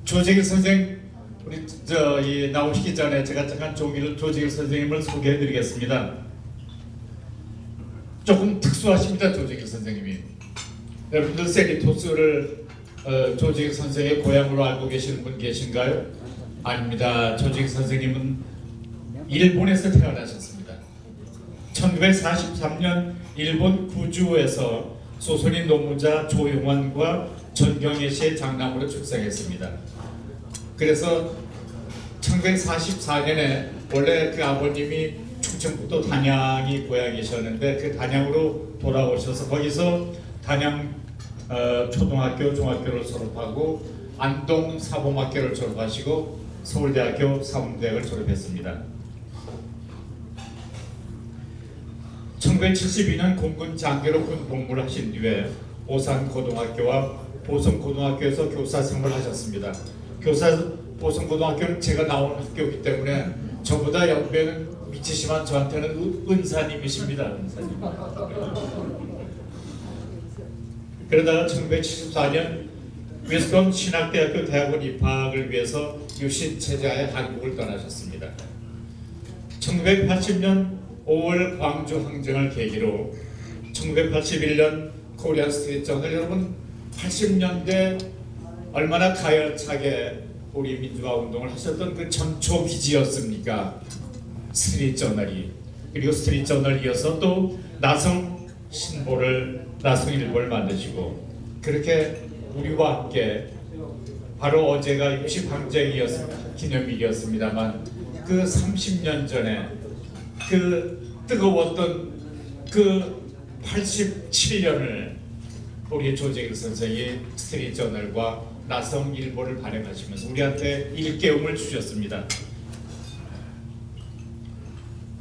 조재길 선생 우리 나오시기 전에 제가 잠깐 조재길 선생님을 소개해드리겠습니다. 조금 특수하십니다, 조재길 선생님이. 여러분들 세리토스를 조재길 선생의 고향으로 알고 계시는 분 계신가요? 아닙니다. 조재길 선생님은 일본에서 태어나셨습니다. 1943년 일본 구주에서 소선인 노무자 조용환과 전경애 씨의 장남으로 출생했습니다. 그래서 1944년에 원래 그 아버님이 충청북도 단양이 고향이셨는데 그 단양으로 돌아오셔서 거기서 단양 초등학교, 중학교를 졸업하고 안동 사범학교를 졸업하시고 서울대학교 사범대학을 졸업했습니다. 1972년 공군 장교로 군 복무를 하신 뒤에 오산고등학교와 보성고등학교에서 교사 생활을 하셨습니다. 보성고등학교는 제가 나온 학교이기 때문에 저보다 연배는 미치지만 저한테는 은사님이십니다. 은사님. 그러다가 1974년 위스콘 신학대학교 대학원 입학을 위해서 유신 체제하에 한국을 떠나셨습니다. 1980년 5월 광주 항쟁을 계기로 1981년 코리안 스트리트 저널, 여러분 80년대 얼마나 가열차게 우리 민주화 운동을 하셨던 그 전초 기지였습니까? 스트리트 저널이. 그리고 스트리트 저널 이어서 또 나성 신보를, 나성일보를 만드시고, 그렇게 우리와 함께 바로 어제가 유신항쟁이었습니다. 기념일이었습니다만 그 30년 전에 그 뜨거웠던 그 87년을 우리 조재길 선생이 스트리트 저널과 나성일보를 발행하시면서 우리한테 일깨움을 주셨습니다.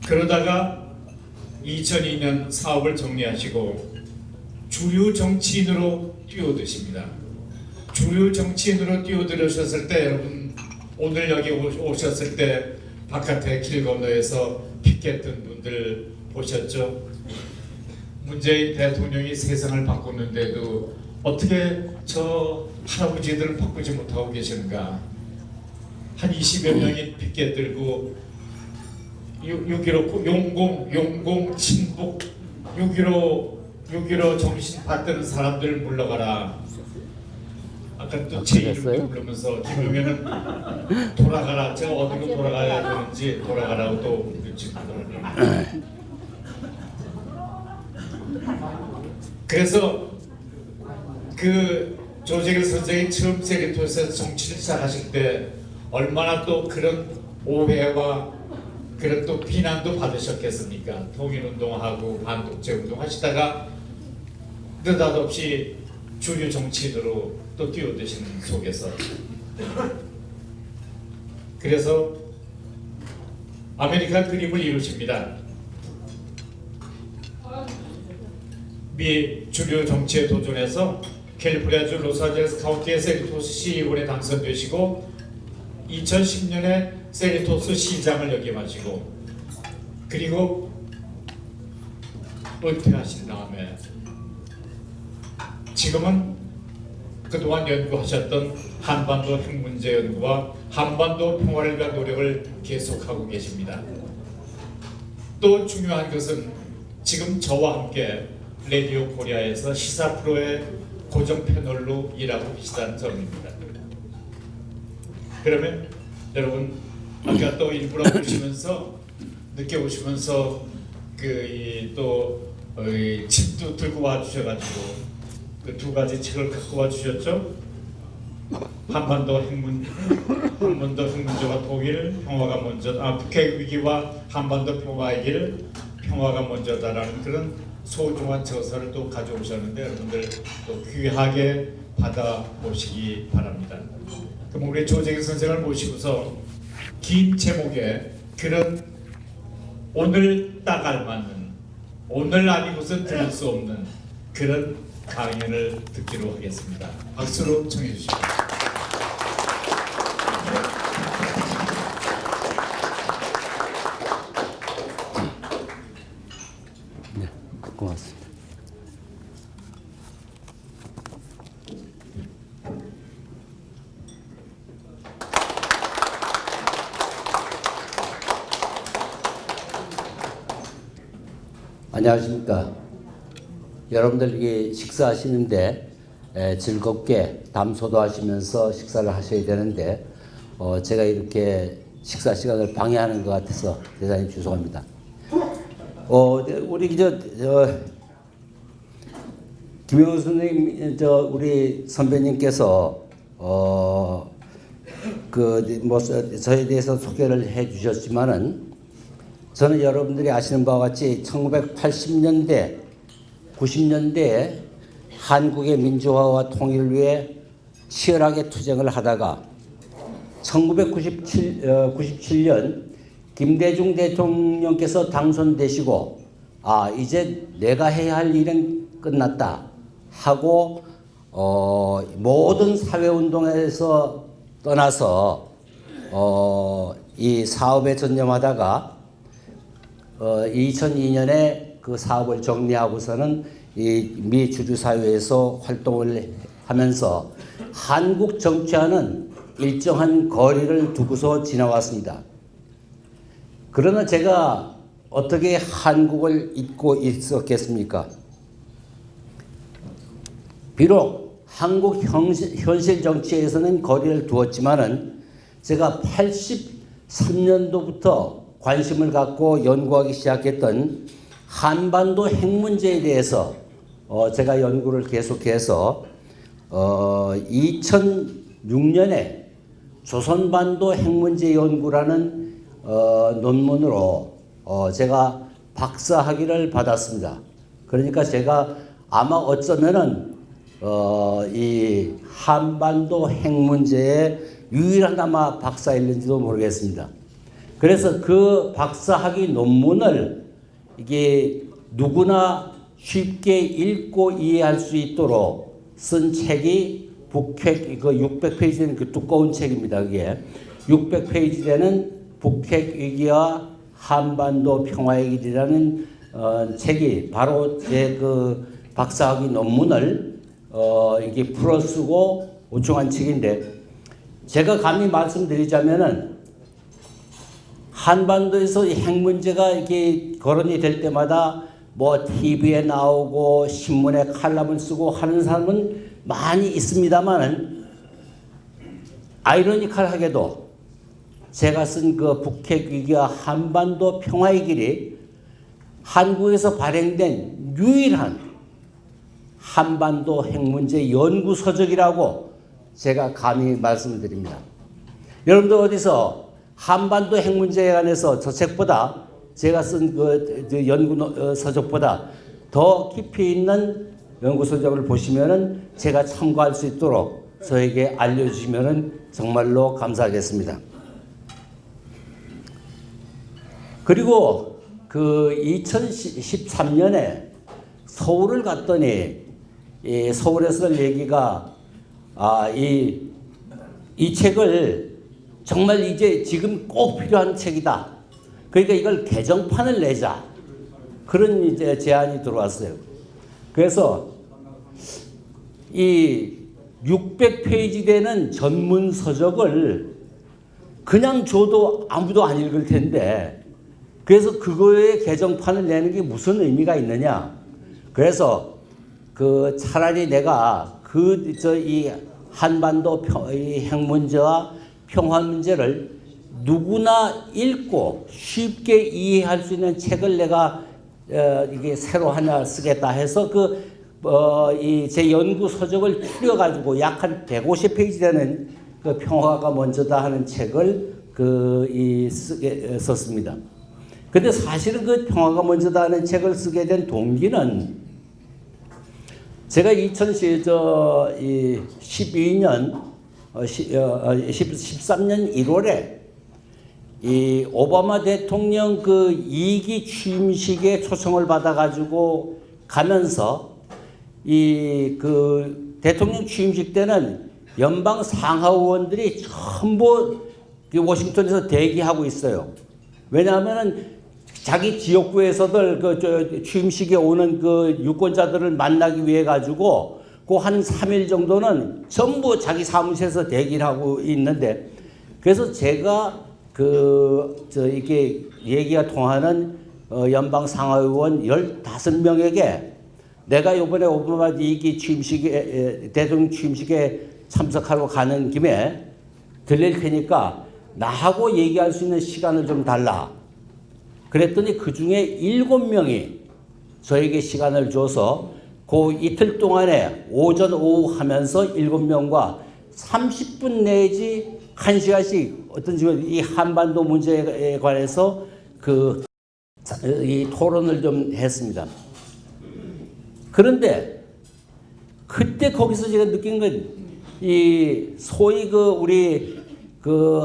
그러다가 2002년 사업을 정리하시고 주류 정치인으로 뛰어드십니다. 주류 정치인으로 뛰어들으셨을 때, 여러분 오늘 여기 오셨을 때 바깥에 길 건너에서 피켓던 분들 보셨죠? 문재인 대통령이 세상을 바꿨는데도 어떻게 저 할아버지들을 바꾸지 못하고 계시는가? 한 20여 명이 피켓 들고 6.15 용공 친북 6.15 정신 받드는 사람들 물러가라. 아까 또 제 이름도 부르면서 김용현은 돌아가라. 제가 어디로 돌아가야 되는지 돌아가라고 또 친구들. 그래서 그 조재길 선생이 처음 세리토스에서 정치를 시작하실 때 얼마나 또 그런 오해와 그런 또 비난도 받으셨겠습니까? 통일운동하고 반독재운동 하시다가 느닷없이 주류 정치인으로 또 뛰어드시는 속에서, 그래서 아메리칸 드림을 이루십니다. 미 주류 정치에 도전해서 캘리포니아주 로스앤젤레스 카운티의 세리토스 시의원에 당선되시고 2010년에 세리토스 시장을 역임하시고, 그리고 은퇴하신 다음에 지금은 그동안 연구하셨던 한반도 핵 문제 연구와 한반도 평화를 위한 노력을 계속하고 계십니다. 또 중요한 것은 지금 저와 함께 라디오 코리아에서 시사 프로의 고정 패널로 일하고 계시다는 점입니다. 그러면 여러분 아까 또 일부러 오시면서 늦게 오시면서 또 책도 들고 와주셔가지고 그 두 가지 책을 갖고 와주셨죠? 한반도 핵 문제와 통일, 평화가 먼저, 북핵 위기와 한반도 평화의 길, 평화가 먼저다라는 그런 소중한 저서를 또 가져오셨는데 여러분들 또 귀하게 받아보시기 바랍니다. 그럼 우리 조재길 선생을 모시고서 긴 제목의 그런 오늘 딱 알맞는, 오늘 아니고선 들을 수 없는 그런 강연을 듣기로 하겠습니다. 박수로 청해 주시죠. 네, 고맙습니다. 안녕하십니까. 여러분들이 식사하시는데 즐겁게 담소도 하시면서 식사를 하셔야 되는데 제가 이렇게 식사 시간을 방해하는 것 같아서 대단히 죄송합니다. 우리 김영우 선생님, 우리 선배님께서 저에 대해서 소개를 해주셨지만은 저는 여러분들이 아시는 바와 같이 1980년대, 90년대에 한국의 민주화와 통일을 위해 치열하게 투쟁을 하다가 1997년 김대중 대통령께서 당선되시고 이제 내가 해야 할 일은 끝났다 하고 모든 사회운동에서 떠나서 이 사업에 전념하다가 2002년에 그 사업을 정리하고서는 이 미 주류사회에서 활동을 하면서 한국 정치와는 일정한 거리를 두고서 지나왔습니다. 그러나 제가 어떻게 한국을 잊고 있었겠습니까? 비록 한국 현실 정치에서는 거리를 두었지만은 제가 83년도부터 관심을 갖고 연구하기 시작했던 한반도 핵 문제에 대해서 제가 연구를 계속해서 2006년에 조선반도 핵 문제 연구라는 논문으로 제가 박사학위를 받았습니다. 그러니까 제가 아마 어쩌면은 이 한반도 핵 문제의 유일한 아마 박사일는지도 모르겠습니다. 그래서 그 박사학위 논문을 이게 누구나 쉽게 읽고 이해할 수 있도록 쓴 책이 북핵, 이거 600페이지 되는 그 두꺼운 책입니다. 그게 600페이지 되는 북핵 위기와 한반도 평화의 길이라는 책이 바로 제 그 박사학위 논문을 이게 풀어쓰고 우충한 책인데, 제가 감히 말씀드리자면은 한반도에서 이 핵 문제가 이렇게 거론이 될 때마다 뭐 TV에 나오고 신문에 칼럼을 쓰고 하는 사람은 많이 있습니다만은 아이러니컬하게도 제가 쓴 그 북핵 위기와 한반도 평화의 길이 한국에서 발행된 유일한 한반도 핵 문제 연구 서적이라고 제가 감히 말씀을 드립니다. 여러분들 어디서 한반도 핵 문제에 관해서 저 책보다 제가 쓴 그 연구 서적보다 더 깊이 있는 연구 서적을 보시면은 제가 참고할 수 있도록 저에게 알려주시면은 정말로 감사하겠습니다. 그리고 그 2013년에 서울을 갔더니 서울에서 얘기가 이 책을 정말 이제 지금 꼭 필요한 책이다. 그러니까 이걸 개정판을 내자. 그런 이제 제안이 들어왔어요. 그래서 이 600페이지 되는 전문 서적을 그냥 줘도 아무도 안 읽을 텐데, 그래서 그거에 개정판을 내는 게 무슨 의미가 있느냐. 그래서 그 차라리 내가 이 한반도 이 핵 문제와 평화 문제를 누구나 읽고 쉽게 이해할 수 있는 책을 내가 이게 새로 하나 쓰겠다 해서 제 연구 서적을 추려가지고 약 한 150페이지 되는 그 평화가 먼저다 하는 책을 쓰게 썼습니다. 근데 사실은 그 평화가 먼저다 하는 책을 쓰게 된 동기는 제가 13년 1월에 이 오바마 대통령 그 2기 취임식에 초청을 받아가지고 가면서 그 대통령 취임식 때는 연방 상하의원들이 전부 워싱턴에서 대기하고 있어요. 왜냐하면은 자기 지역구에서들 취임식에 오는 그 유권자들을 만나기 위해 가지고 그 한 3일 정도는 전부 자기 사무실에서 대기를 하고 있는데, 그래서 제가 이게 얘기가 통하는 연방 상하의원 15명에게 내가 이번에 오바마 2기 취임식에 대통령 취임식에 참석하러 가는 김에 들릴 테니까 나하고 얘기할 수 있는 시간을 좀 달라. 그랬더니 그 중에 7명이 저에게 시간을 줘서 그 이틀 동안에 오전 오후 하면서 7명과 30분 내지 1시간씩 어떤 식으로 이 한반도 문제에 관해서 이 토론을 좀 했습니다. 그런데 그때 거기서 제가 느낀 건 이 소위 우리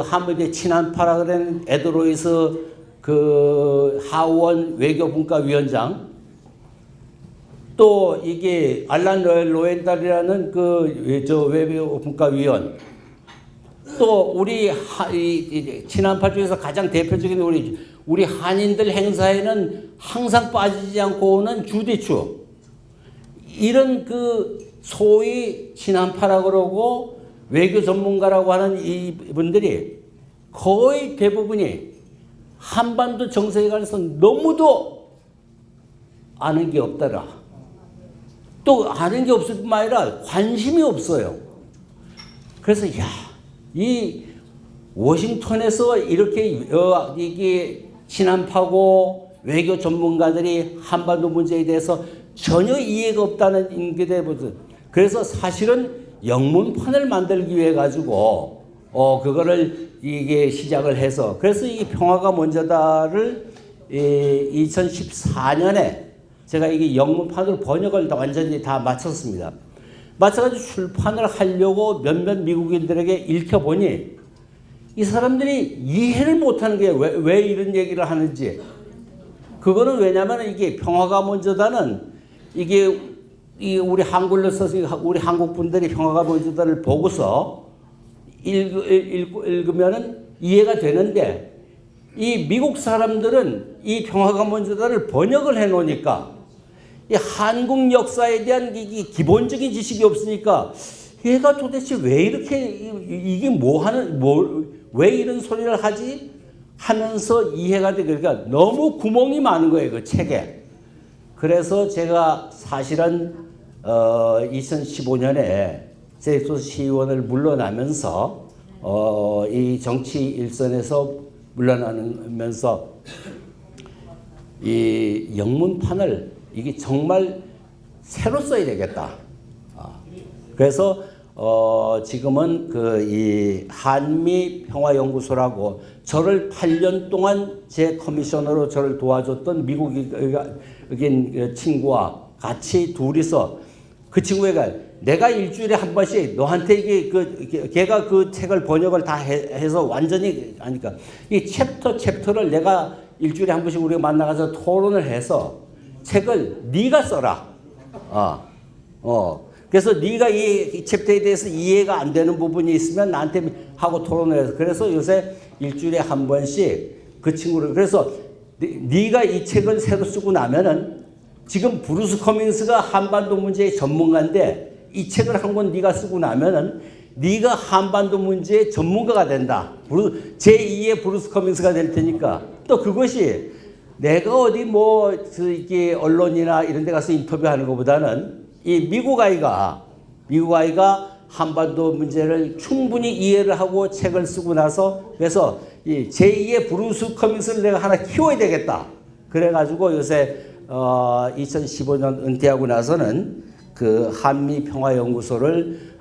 한국의 친한파라 그러는 에드로이스 하원 외교분과위원장 또 이게 알란 로엔달이라는 외교분과위원 또 우리 친한파 중에서 가장 대표적인 우리 한인들 행사에는 항상 빠지지 않고 오는 주디추 이런 소위 친한파라고 그러고 외교 전문가라고 하는 이분들이 거의 대부분이 한반도 정세에 관해서 너무도 아는 게 없더라. 또 아는 게 없을 뿐만 아니라 관심이 없어요. 그래서 이 워싱턴에서 이렇게 이게 친한파고 외교 전문가들이 한반도 문제에 대해서 전혀 이해가 없다는 게 되거든. 그래서 사실은 영문판을 만들기 위해 가지고 그거를 이게 시작을 해서 그래서 이 평화가 먼저다를 2014년에 제가 이게 영문판으로 번역을 완전히 다 마쳤습니다. 마찬가지로 출판을 하려고 몇몇 미국인들에게 읽혀보니 이 사람들이 이해를 못하는 게 왜 이런 얘기를 하는지. 그거는 왜냐하면 이게 평화가 먼저다는 이게 우리 한글로 써서 우리 한국 분들이 평화가 먼저다를 보고서 읽으면은 이해가 되는데 이 미국 사람들은 이 평화가 먼저다를 번역을 해 놓으니까 이 한국 역사에 대한 이 기본적인 지식이 없으니까 얘가 도대체 왜 이렇게 이게 왜 이런 소리를 하지 하면서 이해가 되고 그러니까 너무 구멍이 많은 거예요 그 책에. 그래서 제가 사실은 2015년에 제주도 시의원을 물러나면서 이 정치 일선에서 물러나면서 이 영문판을 이게 정말 새로 써야 되겠다. 그래서 지금은 이 한미 평화연구소라고 저를 8년 동안 제 커미셔너로 저를 도와줬던 미국인 친구와 같이 둘이서 그 친구가 내가 일주일에 한 번씩 너한테 이게 걔가 그 책을 번역을 다 해서 완전히 하니까 이 챕터를 내가 일주일에 한 번씩 우리가 만나가서 토론을 해서 책을 네가 써라. 그래서 네가 이 챕터에 대해서 이해가 안 되는 부분이 있으면 나한테 하고 토론을 해서 그래서 요새 일주일에 한 번씩 그 친구를 그래서 네가 이 책을 새로 쓰고 나면은 지금 브루스 커밍스가 한반도 문제의 전문가인데 이 책을 한 권 네가 쓰고 나면은 네가 한반도 문제의 전문가가 된다. 제2의 브루스 커밍스가 될 테니까 또 그것이 내가 어디 이게 언론이나 이런 데 가서 인터뷰하는 것보다는 이 미국 아이가 한반도 문제를 충분히 이해를 하고 책을 쓰고 나서 그래서 이 제2의 브루스 커밍스를 내가 하나 키워야 되겠다. 그래가지고 요새 2015년 은퇴하고 나서는 그 한미 평화연구소를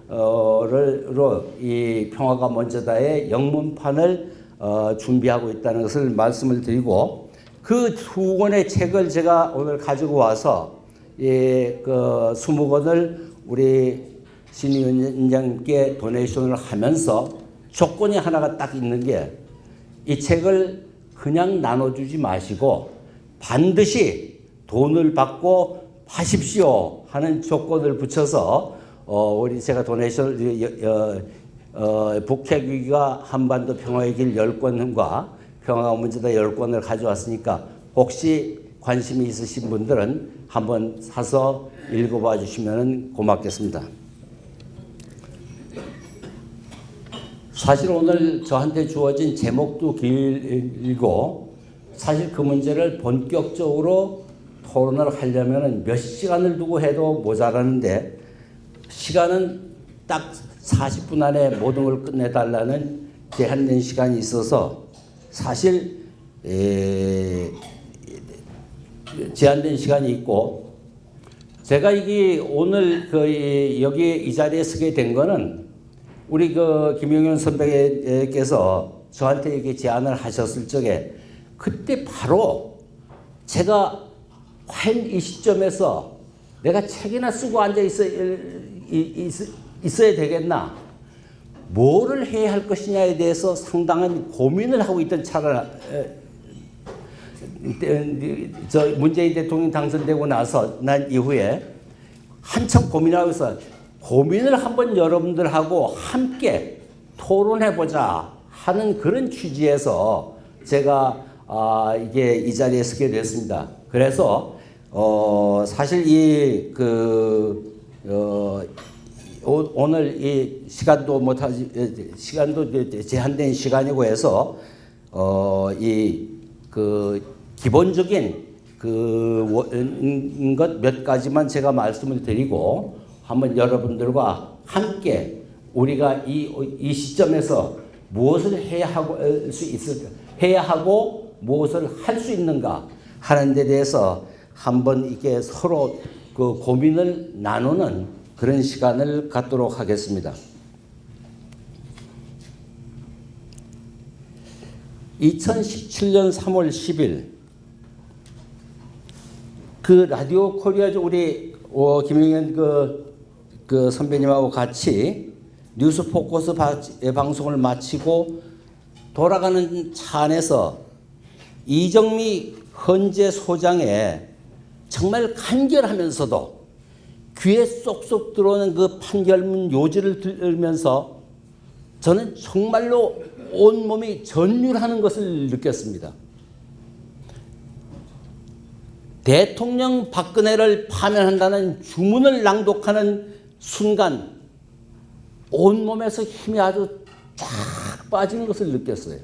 이 평화가 먼저다의 영문판을 준비하고 있다는 것을 말씀을 드리고 그 2권의 책을 제가 오늘 가지고 와서 그 20권을 우리 신위원장님께 도네이션을 하면서 조건이 하나가 딱 있는 게 이 책을 그냥 나눠주지 마시고 반드시 돈을 받고 하십시오 하는 조건을 붙여서 우리 제가 도네이션 북핵위기가 한반도 평화의 길 10권과 평화가 문제다 10권을 가져왔으니까 혹시 관심이 있으신 분들은 한번 사서 읽어봐 주시면 고맙겠습니다. 사실 오늘 저한테 주어진 제목도 길고 사실 그 문제를 본격적으로 토론을 하려면 몇 시간을 두고 해도 모자라는데 시간은 딱 40분 안에 모든 걸 끝내달라는 제한된 시간이 있어서 사실 제한된 시간이 있고 제가 이게 오늘 여기 이 자리에 서게 된 거는 우리 김용현 선배께서 저한테 이렇게 제안을 하셨을 적에 그때 바로 제가 과연 이 시점에서 내가 책이나 쓰고 앉아 있어야 되겠나? 뭐를 해야 할 것이냐에 대해서 상당한 고민을 하고 있던 차라 문재인 대통령 당선되고 나서 난 이후에 한참 고민하고 있어. 고민을 한번 여러분들하고 함께 토론해보자 하는 그런 취지에서 제가 이게 이 자리에 서게 됐습니다. 그래서 사실 오늘 이 시간도 제한된 시간이고 해서 기본적인 것 몇 가지만 제가 말씀을 드리고 한번 여러분들과 함께 우리가 이 시점에서 무엇을 해야 하고 무엇을 할 수 있는가 하는 데 대해서 한번 이게 서로 고민을 나누는 그런 시간을 갖도록 하겠습니다. 2017년 3월 10일 라디오 코리아죠. 우리 김용현 선배님하고 같이 뉴스 포커스 방송을 마치고 돌아가는 차 안에서 이정미 헌재 소장의 정말 간결하면서도 귀에 쏙쏙 들어오는 그 판결문 요지를 들으면서 저는 정말로 온몸이 전율하는 것을 느꼈습니다. 대통령 박근혜를 파면한다는 주문을 낭독하는 순간 온몸에서 힘이 아주 쫙 빠지는 것을 느꼈어요.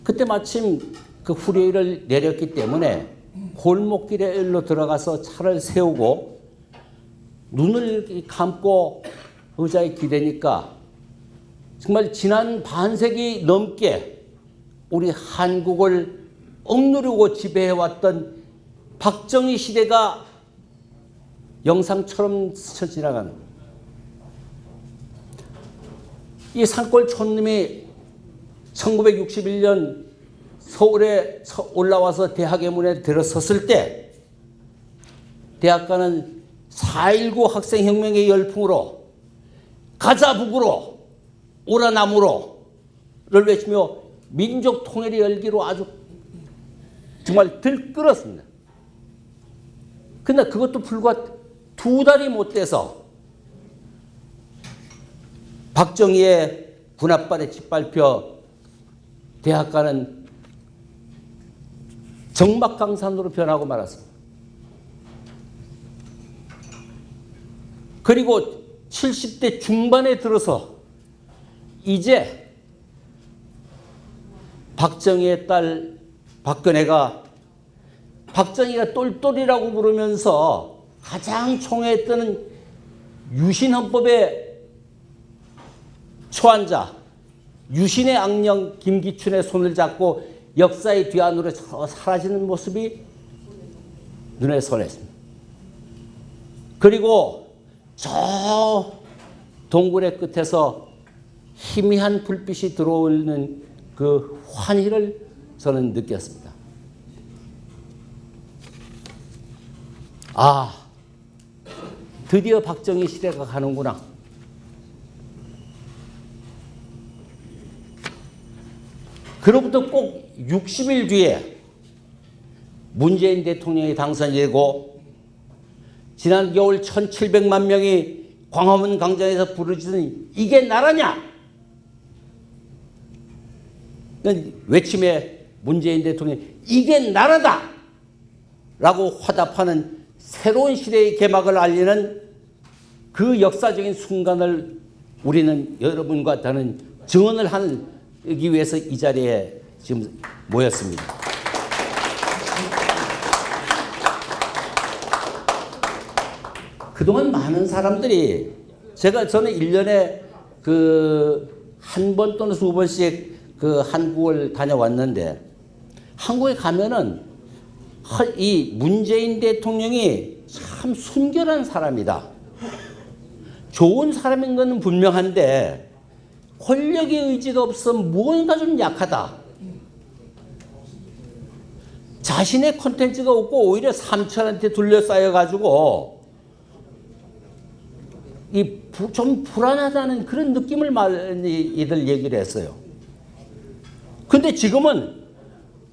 그때 마침 그 후레이를 내렸기 때문에 골목길에 일로 들어가서 차를 세우고 눈을 감고 의자에 기대니까 정말 지난 반세기 넘게 우리 한국을 억누르고 지배해왔던 박정희 시대가 영상처럼 스쳐 지나가는 이 산골촌님이 1961년 서울에 올라와서 대학의 문에 들어섰을 때 대학가는 4.19 학생혁명의 열풍으로 가자 북으로 오라 남으로를 외치며 민족 통일의 열기로 아주 정말 들끓었습니다. 근데 그것도 불과 2달이 못 돼서 박정희의 군합발에 짓밟혀 대학가는 정막강산으로 변하고 말았습니다. 그리고 70대 중반에 들어서 이제 박정희의 딸 박근혜가 박정희가 똘똘이라고 부르면서 가장 총애했던 유신헌법의 초안자 유신의 악령 김기춘의 손을 잡고 역사의 뒤안으로 사라지는 모습이 눈에 선했습니다. 그리고 저 동굴의 끝에서 희미한 불빛이 들어오는 그 환희를 저는 느꼈습니다. 아, 드디어 박정희 시대가 가는구나. 그로부터 꼭 60일 뒤에 문재인 대통령이 당선이 되고 지난 겨울 1700만 명이 광화문 광장에서 부르짖은 이게 나라냐? 외침에 문재인 대통령이 이게 나라다! 라고 화답하는 새로운 시대의 개막을 알리는 그 역사적인 순간을 우리는 여러분과 저는 증언을 하기 위해서 이 자리에 지금 모였습니다. 그동안 많은 사람들이 저는 1년에 한 번 또는 두 번씩 한국을 다녀왔는데, 한국에 가면은 이 문재인 대통령이 참 순결한 사람이다. 좋은 사람인 건 분명한데 권력의 의지가 없어 무언가 좀 약하다. 자신의 콘텐츠가 없고 오히려 삼촌한테 둘러싸여 가지고 좀 불안하다는 그런 느낌을 많이들 얘기를 했어요. 근데 지금은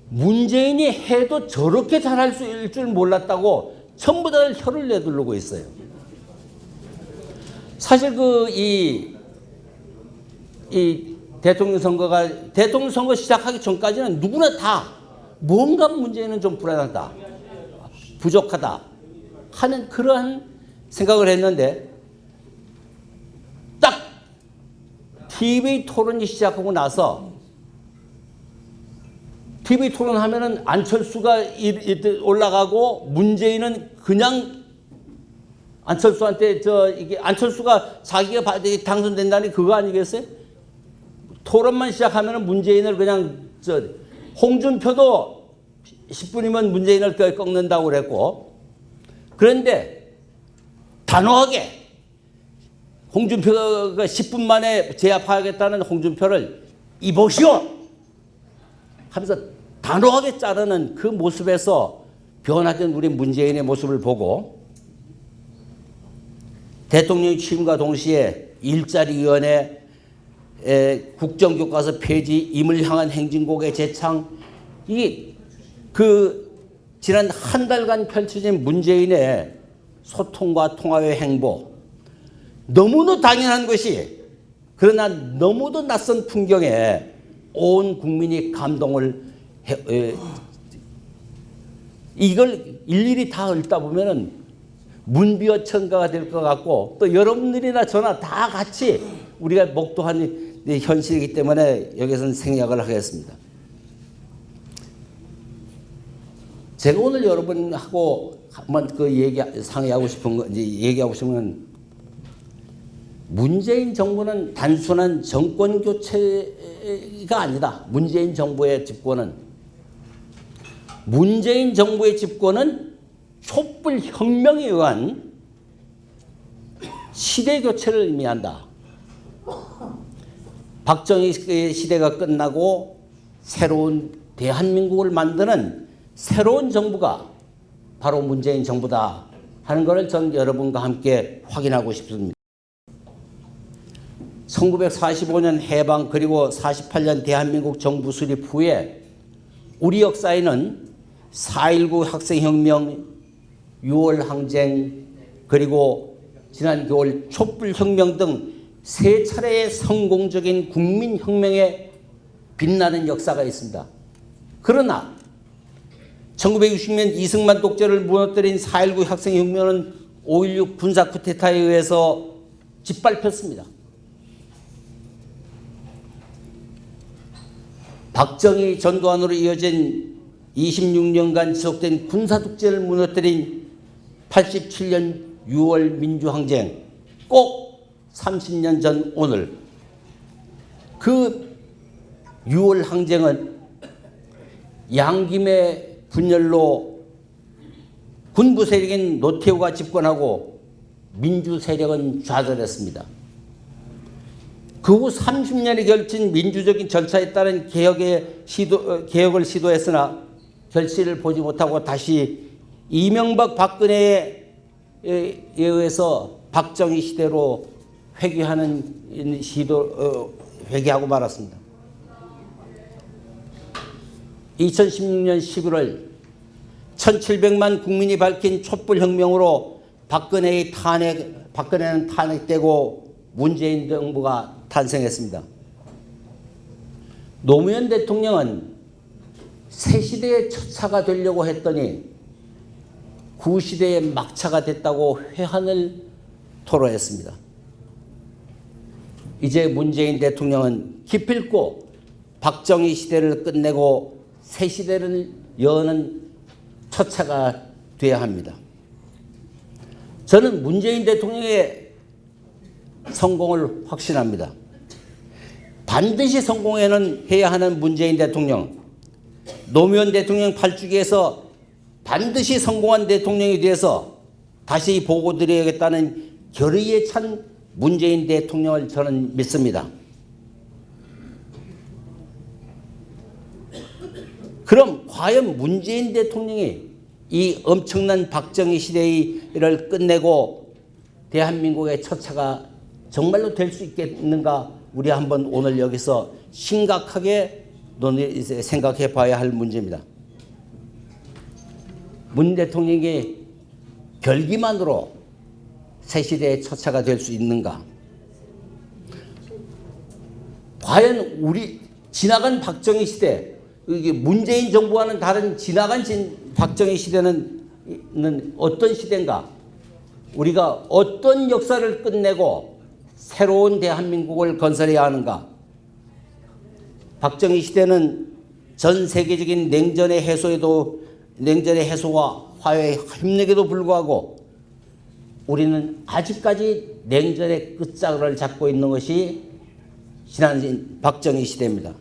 문재인이 해도 저렇게 잘할 수 있을 줄 몰랐다고 전부 다 혀를 내두르고 있어요. 사실 이 대통령 선거 시작하기 전까지는 누구나 다 뭔가 문재인은 좀 불안하다, 부족하다 하는 그러한 생각을 했는데, 딱 TV 토론이 시작하고 나서, TV 토론하면은 안철수가 올라가고 문재인은 그냥 안철수한테 이게 안철수가 자기가 당선된다니 그거 아니겠어요? 토론만 시작하면은 문재인을 그냥 홍준표도 10분이면 문재인을 꺾는다고 그랬고, 그런데 단호하게 홍준표가 10분 만에 제압하겠다는 홍준표를 이보시오 하면서 단호하게 자르는 그 모습에서 변화된 우리 문재인의 모습을 보고, 대통령 취임과 동시에 일자리위원회, 국정교과서 폐지, 임을 향한 행진곡의 재창, 지난 한 달간 펼쳐진 문재인의 소통과 통화의 행보, 너무도 당연한 것이, 그러나 너무도 낯선 풍경에 온 국민이 감동을 이걸 일일이 다 읽다 보면은 문비어천가가 될 것 같고, 또 여러분들이나 저나 다 같이 우리가 목도한 현실이기 때문에 여기서는 생략을 하겠습니다. 제가 오늘 여러분하고 한번 상의하고 싶은 거, 얘기하고 싶은 건, 문재인 정부는 단순한 정권 교체가 아니다. 문재인 정부의 집권은 촛불 혁명에 의한 시대 교체를 의미한다. 박정희 시대가 끝나고 새로운 대한민국을 만드는 새로운 정부가 바로 문재인 정부다 하는 것을 전 여러분과 함께 확인하고 싶습니다. 1945년 해방 그리고 48년 대한민국 정부 수립 후에 우리 역사에는 4.19 학생혁명, 6월 항쟁, 그리고 지난 겨울 촛불혁명 등 세 차례의 성공적인 국민혁명에 빛나는 역사가 있습니다. 그러나 1960년 이승만 독재를 무너뜨린 4.19 학생혁명은 5.16 군사 쿠데타에 의해서 짓밟혔습니다. 박정희 전두환으로 이어진 26년간 지속된 군사독재를 무너뜨린 87년 6월 민주항쟁, 꼭 30년 전 오늘 그 6월 항쟁은 양김의 분열로 군부 세력인 노태우가 집권하고 민주 세력은 좌절했습니다. 그 후 30년이 걸친 민주적인 절차에 따른 개혁을 시도했으나 결실을 보지 못하고 다시 이명박 박근혜에 의해서 박정희 시대로 회귀하고 말았습니다. 2016년 11월 1700만 국민이 밝힌 촛불혁명으로 박근혜는 탄핵되고 문재인 정부가 탄생했습니다. 노무현 대통령은 새 시대의 첫 차가 되려고 했더니 구시대의 막차가 됐다고 회한을 토로했습니다. 이제 문재인 대통령은 기필코 박정희 시대를 끝내고 새 시대를 여는 첫차가 돼야 합니다. 저는 문재인 대통령의 성공을 확신합니다. 반드시 성공해야 하는 문재인 대통령, 노무현 대통령 8주기에서 반드시 성공한 대통령이 돼서 다시 보고드려야겠다는 결의에 찬 문재인 대통령을 저는 믿습니다. 그럼 과연 문재인 대통령이 이 엄청난 박정희 시대를 끝내고 대한민국의 첫차가 정말로 될 수 있겠는가? 우리 한번 오늘 여기서 심각하게 생각해 봐야 할 문제입니다. 문 대통령이 결기만으로 새 시대의 첫차가 될 수 있는가? 과연 우리 지나간 박정희 시대, 이게 문재인 정부와는 다른 지나간 박정희 시대는 어떤 시대인가? 우리가 어떤 역사를 끝내고 새로운 대한민국을 건설해야 하는가? 박정희 시대는 전 세계적인 냉전의 해소와 화해의 협력에도 불구하고 우리는 아직까지 냉전의 끝자락을 잡고 있는 것이 지난 박정희 시대입니다.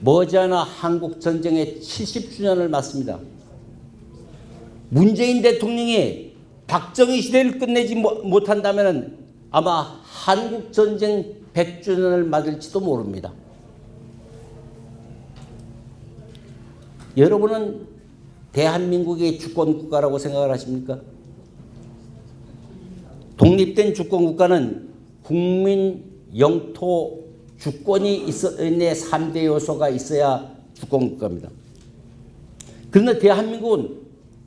머지않아 한국 전쟁의 70주년을 맞습니다. 문재인 대통령이 박정희 시대를 끝내지 못한다면 아마 한국 전쟁 100주년을 맞을지도 모릅니다. 여러분은 대한민국의 주권국가라고 생각을 하십니까? 독립된 주권국가는 국민, 영토, 주권이 있는 3대 요소가 있어야 주권국가입니다. 그런데 대한민국은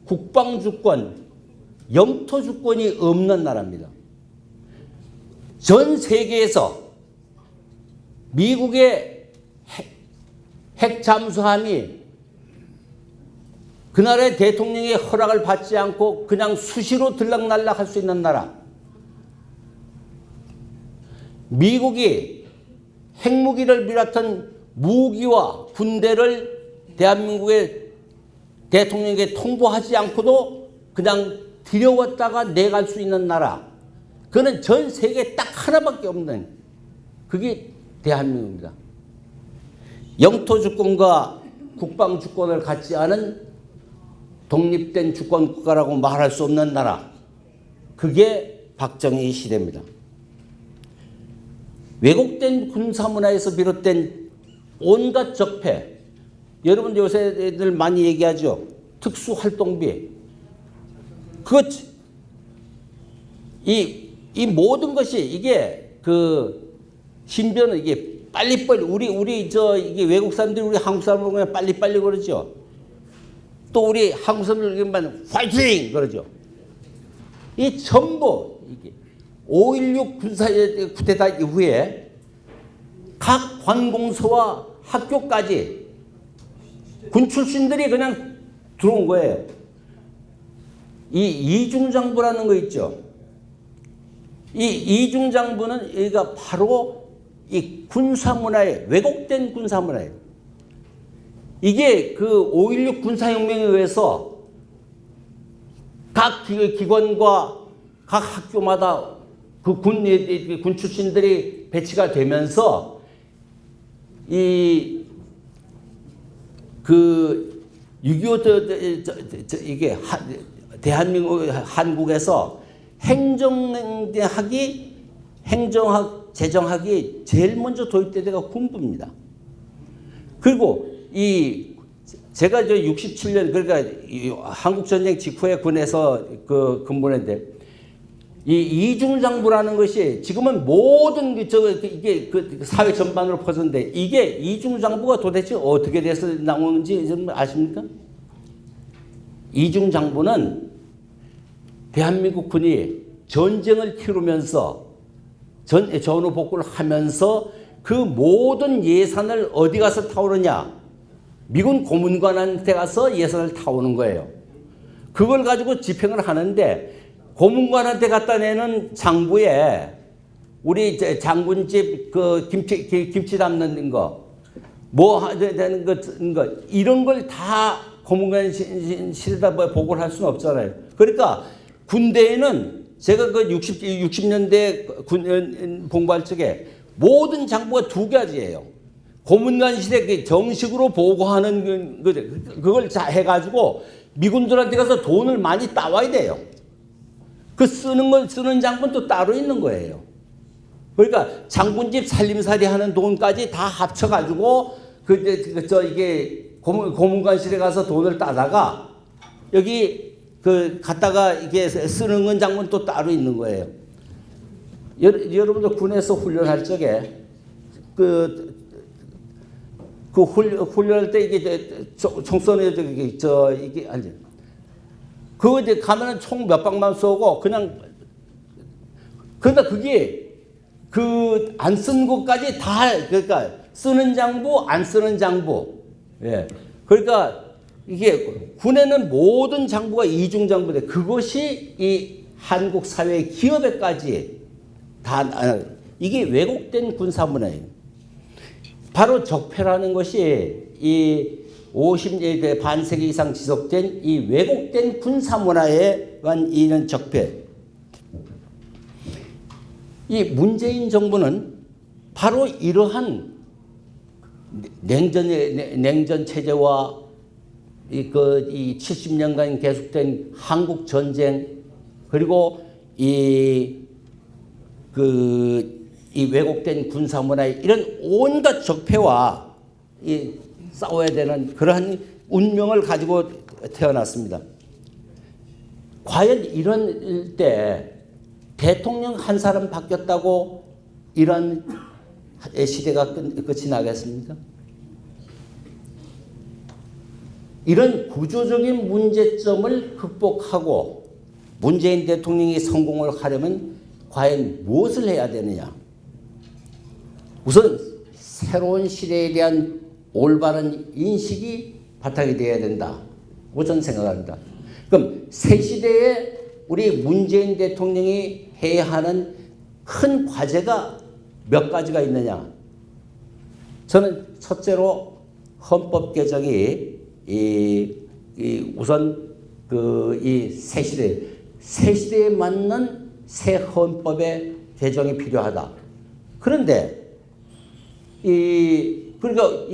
국방주권, 영토주권이 없는 나라입니다. 전 세계에서 미국의 핵 잠수함이 그 나라의 대통령의 허락을 받지 않고 그냥 수시로 들락날락할 수 있는 나라. 미국이 핵무기를 비롯한 무기와 군대를 대한민국의 대통령에게 통보하지 않고도 그냥 들여왔다가 내갈 수 있는 나라. 그는 전 세계에 딱 하나밖에 없는, 그게 대한민국입니다. 영토주권과 국방주권을 갖지 않은 독립된 주권국가라고 말할 수 없는 나라. 그게 박정희 시대입니다. 왜곡된 군사문화에서 비롯된 온갖 적폐. 여러분 요새 애들 많이 얘기하죠. 특수활동비. 이 모든 것이 이게 심지어는 이게 빨리빨리 이게 외국 사람들이 우리 한국 사람을 그냥 빨리빨리 그러죠. 또 우리 한국 사람들만 파이팅 그러죠. 이 전부 이게 5.16 군사쿠데타 이후에 각 관공서와 학교까지 군 출신들이 그냥 들어온 거예요. 이 이중장부라는 거 있죠. 이 이중장부는 여기가 바로 이 군사문화에 왜곡된 군사문화예요. 이게 5.16 군사혁명에 의해서 각 기관과 각 학교마다 군 출신들이 배치가 되면서 이 6.25 이게 대한민국 한국에서 행정학 재정학이 제일 먼저 도입된 데가 군부입니다. 그리고 제가 67년 그러니까 한국 전쟁 직후에 군에서 근무했는데 이 이중장부라는 것이 지금은 모든 이게 사회 전반으로 퍼졌는데 이게 이중장부가 도대체 어떻게 돼서 나오는지 좀 아십니까? 이중장부는 대한민국 군이 전쟁을 치르면서 전후 복구를 하면서 그 모든 예산을 어디 가서 타오르냐? 미군 고문관한테 가서 예산을 타오는 거예요. 그걸 가지고 집행을 하는데 고문관한테 갖다 내는 장부에 우리 이제 장군집 그 김치 담는 거, 뭐 되는 거 이런 걸 다 고문관실에다 보고를 할 수는 없잖아요. 그러니까 군대에는 제가 그 60년대 군 공부할 적에 모든 장부가 두 가지예요. 고문관실에 정식으로 보고하는 그걸 해가지고 미군들한테 가서 돈을 많이 따와야 돼요. 그 쓰는 장부는 또 따로 있는 거예요. 그러니까 장군집 살림살이 하는 돈까지 다 합쳐가지고 이게 고문관실에 가서 돈을 따다가 여기 갖다가 이게 쓰는 건 장부는 또 따로 있는 거예요. 여러분들 군에서 훈련할 적에 훈련할 때 이게 총 쏘는 이게 아니 그거 이제 가면은 총 몇 방만 쏘고 그냥 그러다 그게 안 쓴 것까지 다 그러니까 쓰는 장부 안 쓰는 장부 그러니까 이게 군에는 모든 장부가 이중 장부인데 그것이 이 한국 사회의 기업에까지 다 이게 왜곡된 군사 문화예요. 바로 적폐라는 것이 이 50년 반세기 이상 지속된 이 왜곡된 군사 문화에 관한 이런 적폐. 이 문재인 정부는 바로 이러한 냉전 체제와 이 70년간 계속된 한국 전쟁 그리고 이 왜곡된 군사 문화의 이런 온갖 적폐와 싸워야 되는 그러한 운명을 가지고 태어났습니다. 과연 이런 때 대통령 한 사람 바뀌었다고 이런 시대가 끝이 나겠습니까? 이런 구조적인 문제점을 극복하고 문재인 대통령이 성공을 하려면 과연 무엇을 해야 되느냐? 우선 새로운 시대에 대한 올바른 인식이 바탕이 되어야 된다고 저는 생각합니다. 그럼 새 시대에 우리 문재인 대통령이 해야 하는 큰 과제가 몇 가지가 있느냐? 저는 첫째로 헌법 개정이 우선 이 새 시대에 맞는 새 헌법의 개정이 필요하다. 그런데 그러니까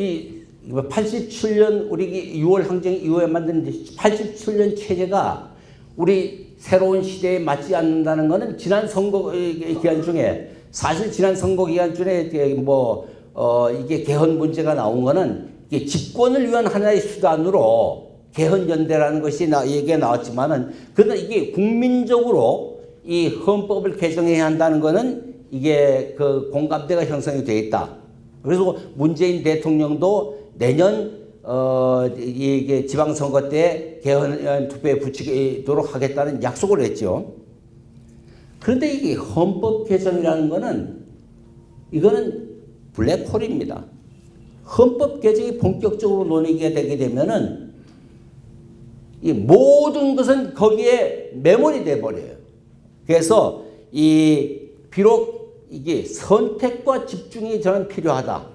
87년 우리 6월 항쟁 이후에 만든 87년 체제가 우리 새로운 시대에 맞지 않는다는 것은 지난 선거 기간 중에 사실 지난 선거 기간 중에 이게 개헌 문제가 나온 거는 이게 집권을 위한 하나의 수단으로 개헌연대라는 것이 얘기가 나왔지만은 그러나 이게 국민적으로 이 헌법을 개정해야 한다는 것은 이게 공감대가 형성이 되어 있다. 그래서 문재인 대통령도 내년 이게 지방선거 때 개헌 투표에 붙이도록 하겠다는 약속을 했죠. 그런데 이게 헌법 개정이라는 것은 이거는 블랙홀입니다. 헌법 개정이 본격적으로 논의가 되게 되면은 이 모든 것은 거기에 메모리 돼 버려요. 그래서 비록 이게 선택과 집중이 저는 필요하다.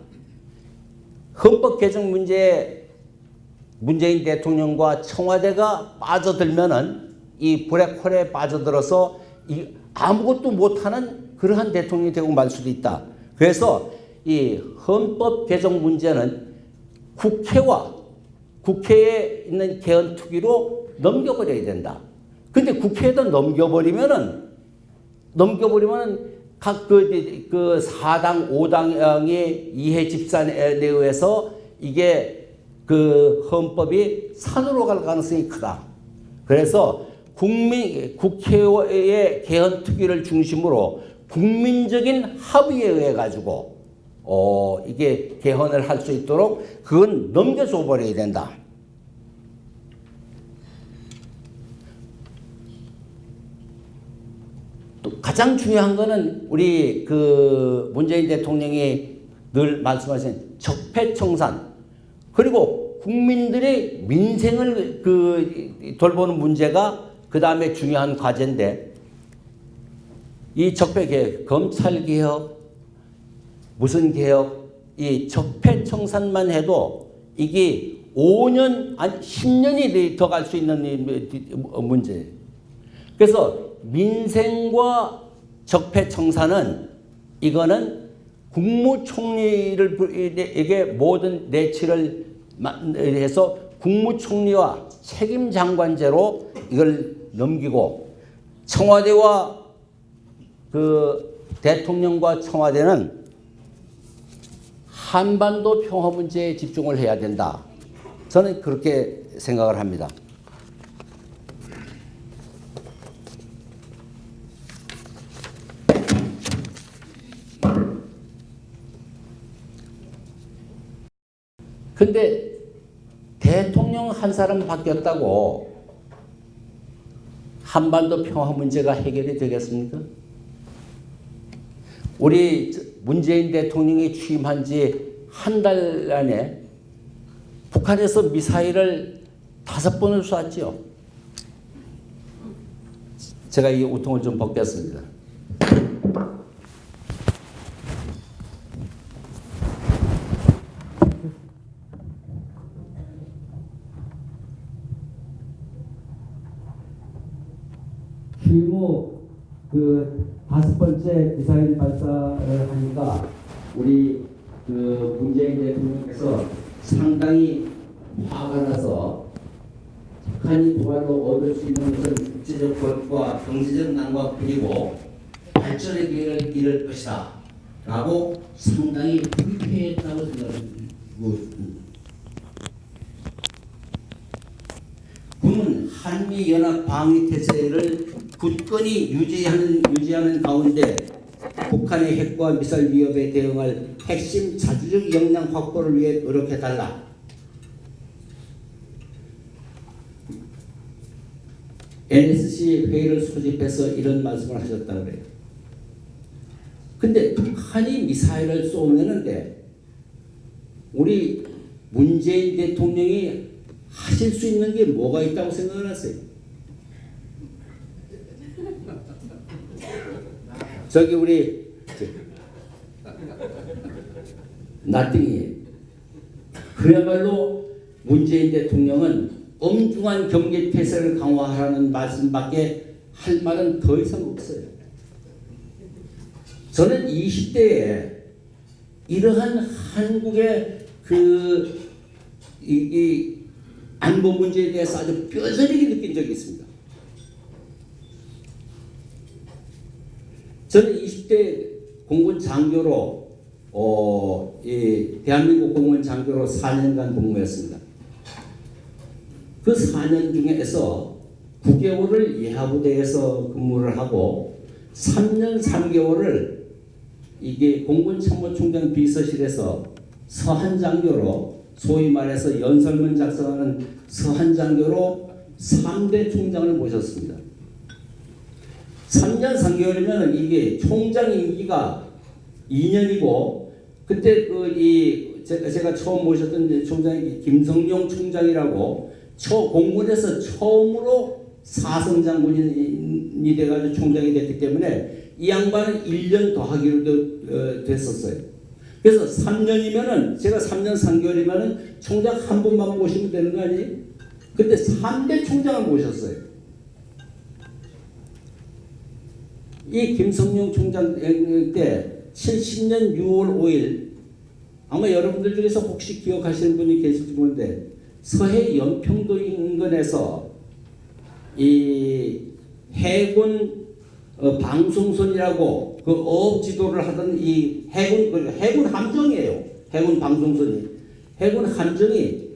헌법 개정 문제에 문재인 대통령과 청와대가 빠져들면은 이 블랙홀에 빠져들어서 아무것도 못하는 그러한 대통령이 되고 말 수도 있다. 그래서 이 헌법 개정 문제는 국회에 있는 개헌 투기로 넘겨버려야 된다. 근데 국회에다 넘겨버리면은 각 사당 5당의 이해 집산에 의해서 이게 헌법이 산으로 갈 가능성이 크다. 그래서 국회의 개헌 투기를 중심으로 국민적인 합의에 의해 가지고 이게 개헌을 할 수 있도록 그건 넘겨줘 버려야 된다. 또 가장 중요한 거는 우리 문재인 대통령이 늘 말씀하신 적폐청산 그리고 국민들의 민생을 돌보는 문제가 그 다음에 중요한 과제인데 이 적폐 개혁, 검찰 개혁, 무슨 개혁, 이 적폐 청산만 해도 이게 5년 아니 10년이 더 갈 수 있는 문제예요. 그래서 민생과 적폐 청산은 이거는 국무총리에게 모든 내치를 해서 국무총리와 책임장관제로 이걸 넘기고 청와대와 그 대통령과 청와대는 한반도 평화 문제에 집중을 해야 된다. 저는 그렇게 생각을 합니다. 근데 대통령 한 사람 바뀌었다고 한반도 평화 문제가 해결이 되겠습니까? 우리 문재인 대통령이 취임한 지 한 달 안에 북한에서 미사일을 5번을 쐈죠. 제가 이 우통을 좀 벗겼습니다. 실무 그 5번째 미사일 발사를 하니까 우리 그 문재인 대통령께서 상당히 화가 나서 북한이 도발로 얻을 수 있는 것은 국제적 권과 경제적 난과 그리고 발전의 기회를 잃을 것이다 라고 상당히 불쾌했다고 생각합니다. 군은 한미연합 방위태세를 굳건히 유지하는 가운데 북한의 핵과 미사일 위협에 대응할 핵심 자주적 역량 확보를 위해 노력해달라. NSC 회의를 소집해서 이런 말씀을 하셨다고 그래요. 근데 북한이 미사일을 쏘면은데 우리 문재인 대통령이 하실 수 있는 게 뭐가 있다고 생각을 하세요? 저기 우리 나띵이 그야말로 문재인 대통령은 엄중한 경계 태세를 강화하라는 말씀밖에 할 말은 더 이상 없어요. 저는 20대에 이러한 한국의 이 안보 문제에 대해서 아주 뼈저리게 느낀 적이 있습니다. 저는 20대 공군 장교로 대한민국 공군 장교로 4년간 복무했습니다. 그 4년 중에서 9개월을 예하부대에서 근무를 하고 3년 3개월을 이게 공군 참모총장 비서실에서 서한장교로 소위 말해서 연설문 작성하는 서한장교로 3대 총장을 모셨습니다. 3년 3개월이면 이게 총장 임기가 2년이고 그때 제가 처음 모셨던 총장이 김성용 총장이라고 공군에서 처음으로 사성장군이 돼가지고 총장이 됐기 때문에 이 양반은 1년 더 하기로 됐었어요. 그래서 3년이면은 제가 3년 3개월이면은 총장 한 분만 모시면 되는 거 아니에요? 근데 3대 총장을 모셨어요. 이 김성용 총장 때 70년 6월 5일 아마 여러분들 중에서 혹시 기억하시는 분이 계실지 모르는데 서해 연평도 인근에서 이 해군 방송선이라고 그 어업 지도를 하던 이 해군 함정이에요. 해군 방송선이 해군 함정이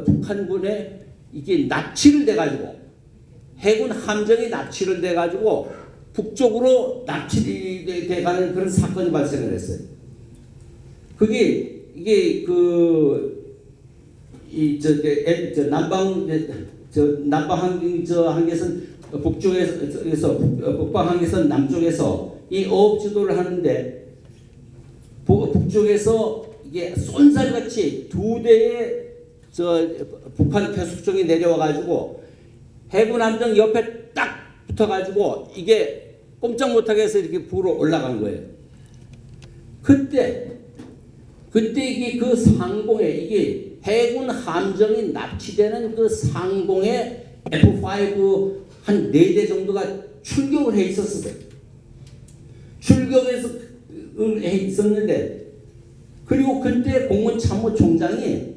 북한군에 이게 납치를 돼가지고 해군 함정이 납치를 돼가지고 북쪽으로 납치돼가는 그런 사건이 발생을 했어요. 이게 남방 항해선 북쪽에서 북방 항해선 남쪽에서 이 어업 지도를 하는데 북쪽에서 이게 쏜살같이 2대의 북한 괴속종이 내려와 가지고 해군 함정 옆에 딱 붙어가지고 이게 꼼짝 못하게 해서 이렇게 부로 올라간 거예요. 그때 이게 그 상공에 이게 해군 함정이 납치되는 그 상공에 F5 한 4대 정도가 출격을 해 있었어요. 출격해서 해 있었는데, 그리고 그때 공군참모총장이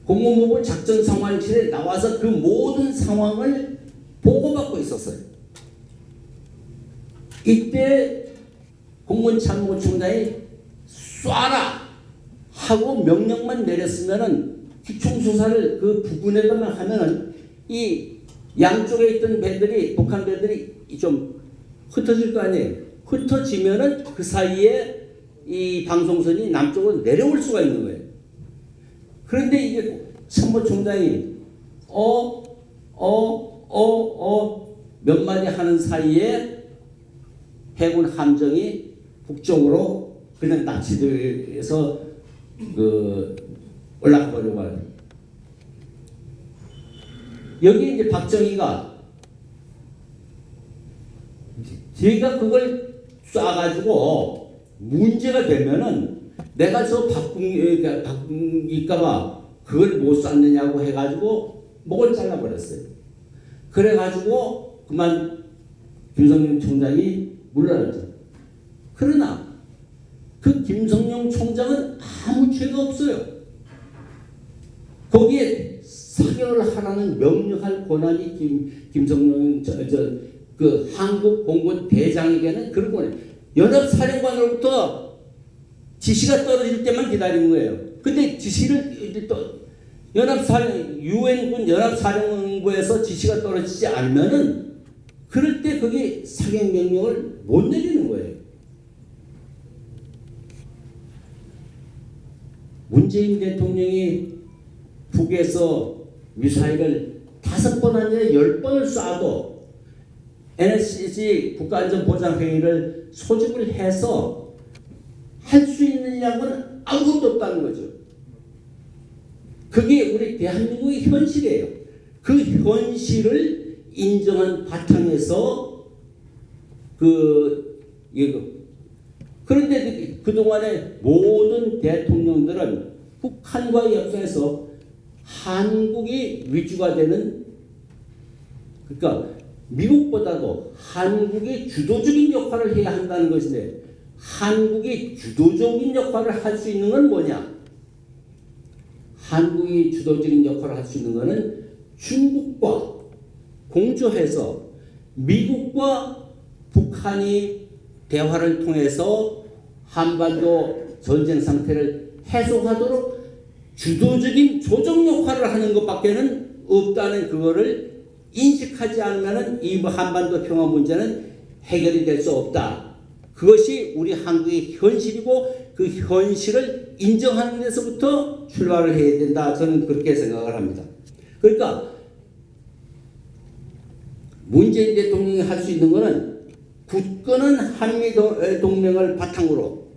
공군모빌 작전 상황실에 나와서 그 모든 상황을 보고받고 있었어요. 이때 공군참모총장이 쏴라 하고 명령만 내렸으면은 기총수사를 그 부근에다만 하면은 이 양쪽에 있던 배들이, 북한 배들이 좀 흩어질 거 아니에요. 흩어지면은 그 사이에 이 방송선이 남쪽으로 내려올 수가 있는 거예요. 그런데 이게 참모총장이 몇 마디 하는 사이에 해군 함정이 북쪽으로 그냥 납치돼서 올라가 버리고 와요. 여기 이제 박정희가 제가 그걸 쏴가지고 문제가 되면은 내가 저 바꾸기까봐 그걸 못 쐈느냐고 해가지고 목을 잘라버렸어요. 그래가지고 그만 김성령 총장이 물러났죠. 그러나 그 김성령 총장은 아무 죄가 없어요. 거기에 사격을 하라는 명령할 권한이 김성령 그 한국 공군 대장에게는 그런 권한. 연합사령관으로부터 지시가 떨어질 때만 기다린 거예요. 근데 지시를 또 유엔군 연합사령부에서 지시가 떨어지지 않으면은 그럴 때 그게 사격 명령을 못 내리는 거예요. 문재인 대통령이 북에서 미사일을 5번 아니라 10번을 쏴도 NSC 국가안전보장회의를 소집을 해서 할 수 있는 양은 아무것도 없다는 거죠. 그게 우리 대한민국의 현실이에요. 그 현실을 인정한 바탕에서 그런데 그동안에 모든 대통령들은 북한과의 협상에서 한국이 위주가 되는, 그러니까 미국보다도 한국이 주도적인 역할을 해야 한다는 것인데, 한국이 주도적인 역할을 할 수 있는 건 뭐냐? 한국이 주도적인 역할을 할 수 있는 것은 중국과 공조해서 미국과 북한이 대화를 통해서 한반도 전쟁 상태를 해소하도록 주도적인 조정 역할을 하는 것밖에는 없다는 그거를 인식하지 않으면 이 한반도 평화 문제는 해결이 될 수 없다. 그것이 우리 한국의 현실이고 그 현실을 인정하는 데서부터 출발을 해야 된다. 저는 그렇게 생각을 합니다. 그러니까 문재인 대통령이 할 수 있는 것은 굳건한 한미동맹을 바탕으로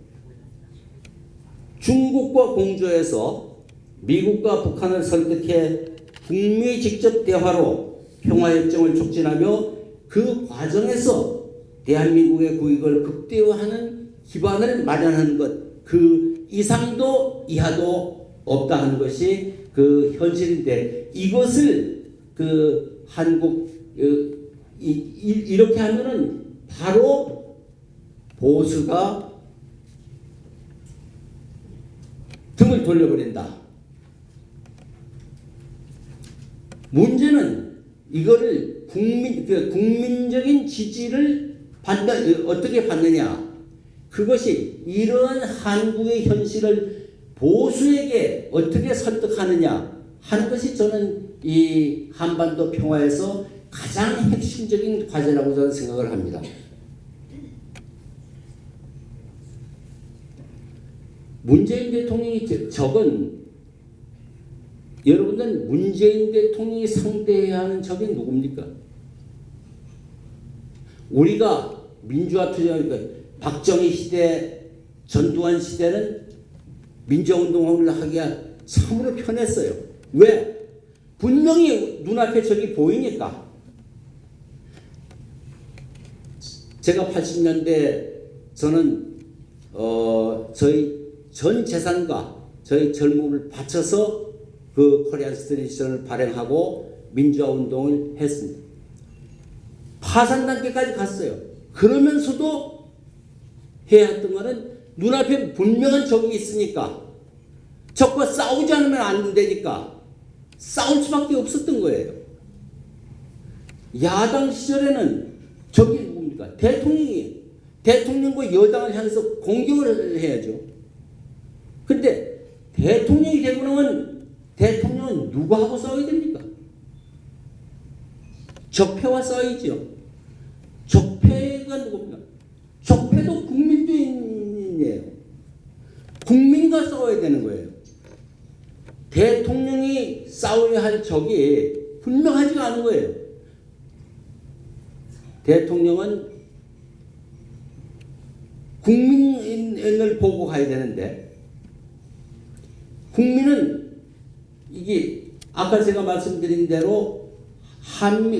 중국과 공조해서 미국과 북한을 설득해 북미 직접 대화로 평화협정을 촉진하며 그 과정에서 대한민국의 국익을 극대화하는 기반을 마련하는 것, 그 이상도 이하도 없다 하는 것이 그 현실인데, 이것을 그 한국 이렇게 하면은 바로 보수가 등을 돌려버린다. 문제는 이거를 국민적인 지지를 어떻게 받느냐. 그것이 이러한 한국의 현실을 보수에게 어떻게 설득하느냐 하는 것이 저는 이 한반도 평화에서 가장 핵심적인 과제라고 저는 생각을 합니다. 문재인 대통령이 적은, 여러분들은 문재인 대통령이 상대해야 하는 적이 누굽니까? 우리가 민주화 투쟁, 박정희 시대, 전두환 시대는 민주화운동을 하기가 참으로 편했어요. 왜? 분명히 눈앞에 저기 보이니까. 제가 80년대 저는 저희 전 재산과 저희 젊음을 바쳐서 그 코리안 스테이션을 발행하고 민주화 운동을 했습니다. 파산 단계까지 갔어요. 그러면서도 해야 했던 거는 눈앞에 분명한 적이 있으니까 적과 싸우지 않으면 안 되니까 싸울 수밖에 없었던 거예요. 야당 시절에는 적이 누굽니까? 대통령과 여당을 향해서 공격을 해야죠. 근데 대통령이 되고 나면 대통령은 누구하고 싸워야 됩니까? 적폐와 싸워야죠. 적폐가 누굽니까? 적폐도 국민주의예요. 국민과 싸워야 되는 거예요. 대통령이 싸워야 할 적이 분명하지가 않은 거예요. 대통령은 국민을 보고 가야 되는데 국민은 이게 아까 제가 말씀드린 대로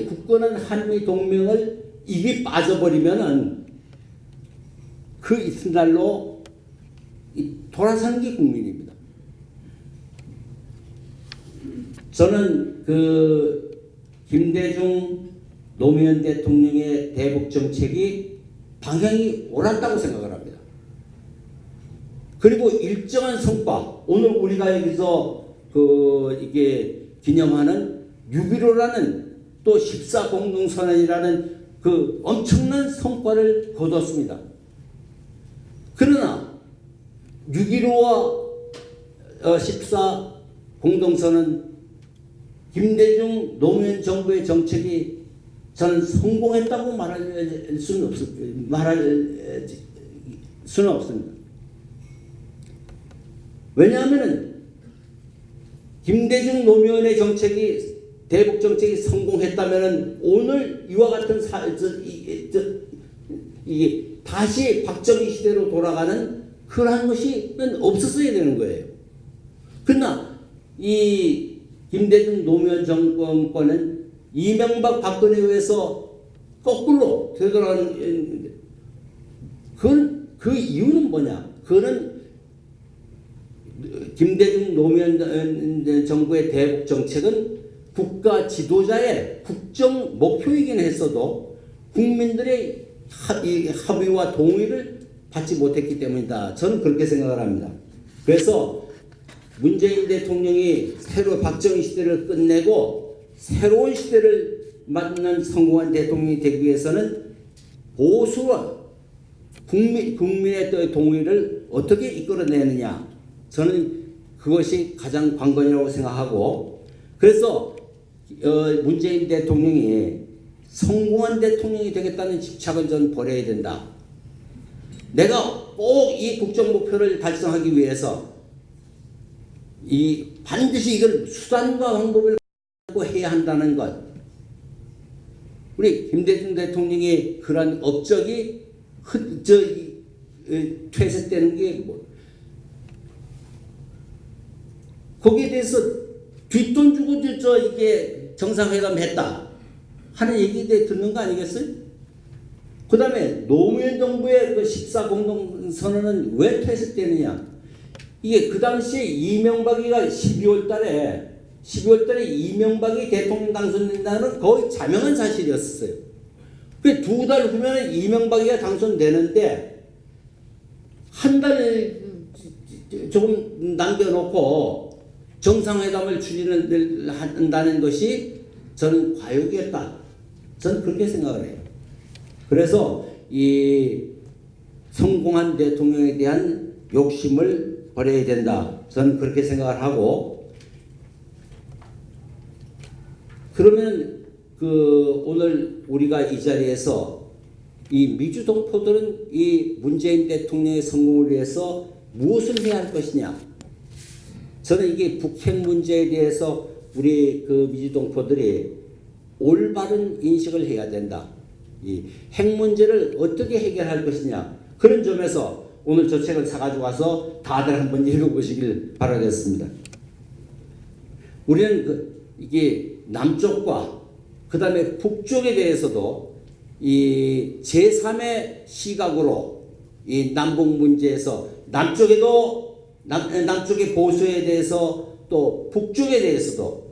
굳건한 한미 동맹을 이게 빠져버리면은 그 이튿날로 돌아서는 게 국민입니다. 저는 그 김대중 노무현 대통령의 대북 정책이 방향이 옳았다고 생각을 합니다. 그리고 일정한 성과, 오늘 우리가 여기서 이게 기념하는 6.15라는 또 14공동선언이라는 그 엄청난 성과를 거뒀습니다. 그러나 6.15와 14 공동선언 김대중 노무현 정부의 정책이 저는 성공했다고 말할 수는 없습니다. 왜냐하면 김대중 노무현의 정책이 대북 정책이 성공했다면 오늘 이와 같은 이게 다시 박정희 시대로 돌아가는 그러한 것이 없었어야 되는 거예요. 그러나 이 김대중 노무현 정권은 이명박 박근혜에 의해서 거꾸로 되돌아가는 그 이유는 뭐냐? 그거는 김대중 노무현 정부의 대북 정책은 국가 지도자의 국정 목표이긴 했어도 국민들의 합의와 동의를 받지 못했기 때문이다. 저는 그렇게 생각을 합니다. 그래서 문재인 대통령이 새로 박정희 시대를 끝내고 새로운 시대를 맞는 성공한 대통령이 되기 위해서는 보수와 국민의 동의를 어떻게 이끌어내느냐. 저는 그것이 가장 관건이라고 생각하고, 그래서 문재인 대통령이 성공한 대통령이 되겠다는 집착을 전 버려야 된다. 내가 꼭 이 국정 목표를 달성하기 위해서 반드시 이걸 수단과 방법을 갖고 해야 한다는 것. 우리 김대중 대통령이 그런 업적이 퇴색되는 게 뭐? 거기에 대해서 뒷돈 주고 이게 정상회담 했다 하는 얘기에 대해 듣는 거 아니겠어요? 그 다음에 노무현 정부의 그 14공동선언은 왜 퇴색되느냐? 이게 그 당시에 이명박이가 12월 달에 이명박이 대통령 당선된다는 거의 자명한 사실이었어요. 그 두 달 후면 이명박이가 당선되는데 한 달 조금 남겨놓고 정상회담을 추진한다는 것이 저는 과욕이었다. 저는 그렇게 생각을 해요. 그래서 이 성공한 대통령에 대한 욕심을 버려야 된다. 저는 그렇게 생각을 하고, 그러면 오늘 우리가 이 자리에서 이 미주동포들은 이 문재인 대통령의 성공을 위해서 무엇을 해야 할 것이냐? 저는 이게 북핵 문제에 대해서 우리 미주동포들이 올바른 인식을 해야 된다. 이 핵 문제를 어떻게 해결할 것이냐. 그런 점에서 오늘 저 책을 사가지고 와서 다들 한번 읽어보시길 바라겠습니다. 우리는 이게 남쪽과 그 다음에 북쪽에 대해서도 이 제3의 시각으로 이 남북 문제에서 남쪽의 보수에 대해서 또 북쪽에 대해서도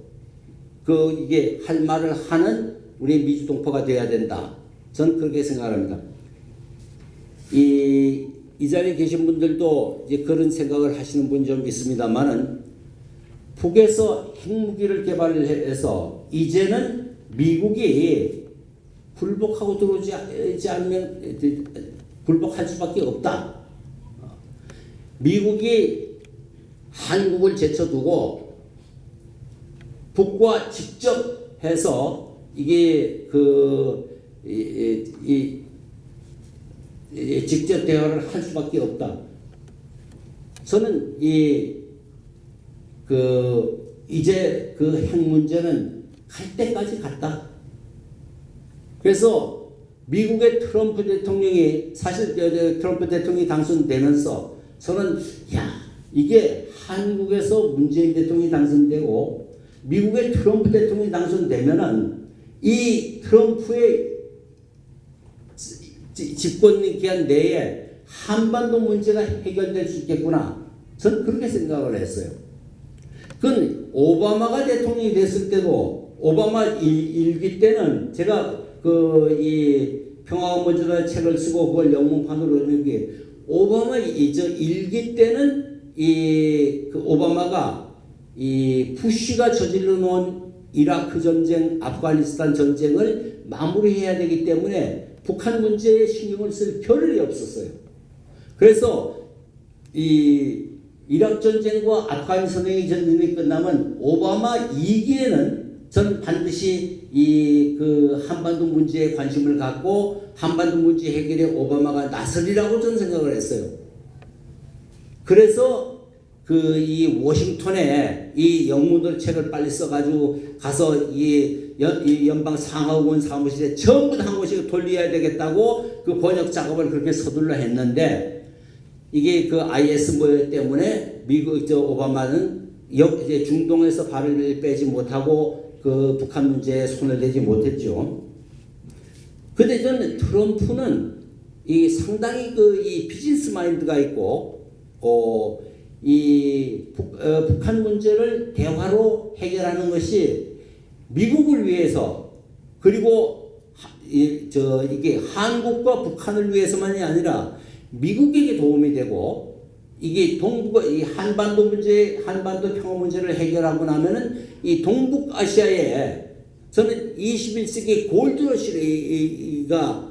이게 할 말을 하는 우리 민주동포가 되어야 된다. 저는 그렇게 생각합니다. 이 자리에 계신 분들도 이제 그런 생각을 하시는 분 좀 있습니다만은 북에서 핵무기를 개발해서 이제는 미국이 굴복하고 들어오지 않으면 굴복할 수밖에 없다. 미국이 한국을 제쳐두고 북과 직접 해서 이게 직접 대화를 할 수밖에 없다. 저는 이제 그 핵 문제는 갈 때까지 갔다. 그래서 미국의 트럼프 대통령이 사실 트럼프 대통령이 당선되면서 저는 이게 한국에서 문재인 대통령이 당선되고 미국의 트럼프 대통령이 당선되면은 이 트럼프의 집권 기간 내에 한반도 문제가 해결될 수 있겠구나. 저는 그렇게 생각을 했어요. 그건 오바마가 대통령이 됐을 때도 오바마 일기 때는 제가 이 평화와 문제라는 책을 쓰고 그걸 영문판으로 읽는 게 오바마 일기 때는 오바마가 이 부시가 저질러 놓은 이라크 전쟁, 아프가니스탄 전쟁을 마무리해야 되기 때문에 북한 문제에 신경을 쓸 겨를이 없었어요. 그래서 이 이라크 전쟁과 아프가니스탄 전쟁이 끝나면 오바마 2기에는 저는 반드시 한반도 문제에 관심을 갖고 한반도 문제 해결에 오바마가 나서리라고 저는 생각을 했어요. 그래서 이 워싱턴에 이 영문으로 책을 빨리 써가지고 가서 이 연방 상하원 사무실에 전부 다 한 곳씩 돌려야 되겠다고 그 번역 작업을 그렇게 서둘러 했는데 이게 IS 모여 때문에 미국 오바마는 중동에서 발을 빼지 못하고 북한 문제에 손을 대지 못했죠. 근데 저는 트럼프는 상당히 이 비즈니스 마인드가 있고 북한 문제를 대화로 해결하는 것이 미국을 위해서 그리고 이게 한국과 북한을 위해서만이 아니라 미국에게 도움이 되고 이게 한반도 평화 문제를 해결하고 나면은 이 동북아시아에 저는 21세기 골드러시가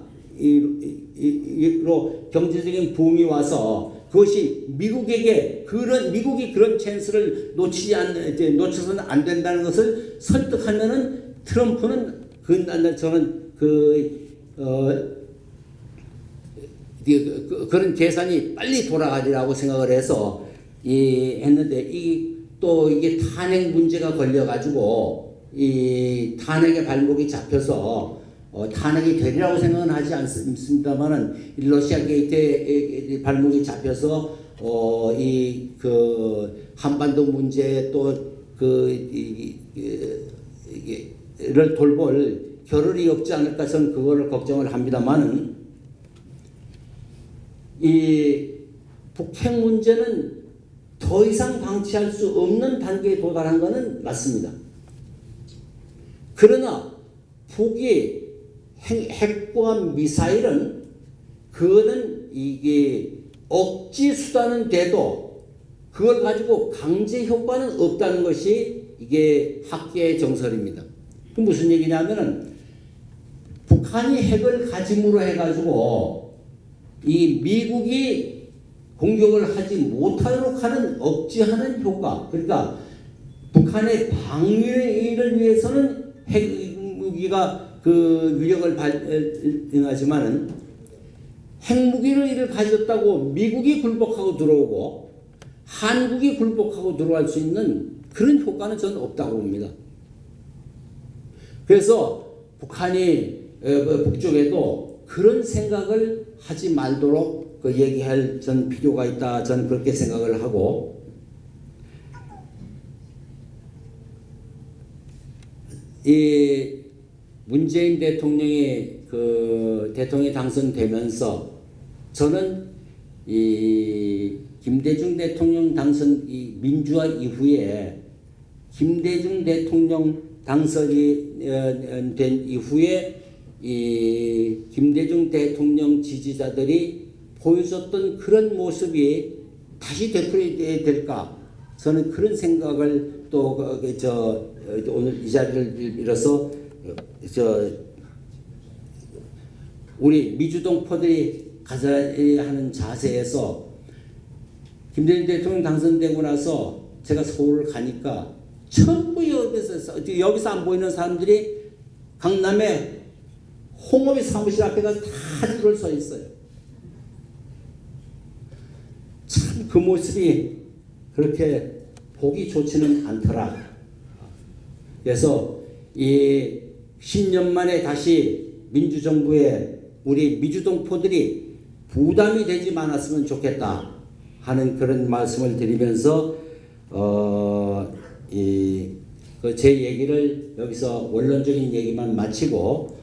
경제적인 부흥이 와서 그것이 미국이 그런 찬스를 놓쳐서는 안 된다는 것을 설득하면은 트럼프는 저는 그런 계산이 빨리 돌아가리라고 생각을 해서 했는데 또 이게 탄핵 문제가 걸려가지고 이 탄핵의 발목이 잡혀서 탄핵이 되리라고 생각은 하지 않습니다만은 러시아 게이트의 발목이 잡혀서 한반도 문제 를 돌볼 겨를이 없지 않을까 저는 그거를 걱정을 합니다만은 이 북핵 문제는 더 이상 방치할 수 없는 단계에 도달한 것은 맞습니다. 그러나 북이 핵과 미사일은 그거는 이게 억지 수단은 돼도 그걸 가지고 강제 효과는 없다는 것이 이게 학계의 정설입니다. 그 무슨 얘기냐면은 북한이 핵을 가짐으로 해가지고 이 미국이 공격을 하지 못하도록 하는 억지하는 효과. 그러니까 북한의 방위를 위해서는 핵무기가 위력을 발휘하지만은 핵무기를 가졌다고 미국이 굴복하고 들어오고 한국이 굴복하고 들어갈 수 있는 그런 효과는 저는 없다고 봅니다. 그래서 북한이 북쪽에도 그런 생각을 하지 말도록 얘기할 전 필요가 있다. 저는 그렇게 생각을 하고 이 문재인 대통령이 대통령이 당선되면서 저는 이 김대중 대통령 당선 이 민주화 이후에 김대중 대통령 당선이 된 이후에 이 김대중 대통령 지지자들이 보여줬던 그런 모습이 다시 되풀이돼야 될까? 저는 그런 생각을 또 오늘 이 자리를 빌어서 우리 미주동포들이 가져야 하는 자세에서 김대중 대통령 당선되고 나서 제가 서울을 가니까 전부 여기서 안 보이는 사람들이 강남에 홍업이 사무실 앞에 가서 다 줄을 서 있어요. 참 그 모습이 그렇게 보기 좋지는 않더라. 그래서 이 10년 만에 다시 민주정부에 우리 미주동포들이 부담이 되지 않았으면 좋겠다 하는 그런 말씀을 드리면서 제 얘기를 여기서 원론적인 얘기만 마치고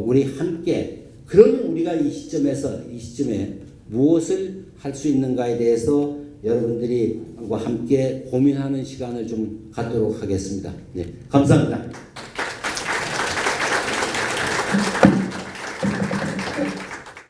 우리 함께 그러면 우리가 이 시점에 무엇을 할 수 있는가에 대해서 여러분들이 함께 고민하는 시간을 좀 갖도록 하겠습니다. 네, 감사합니다.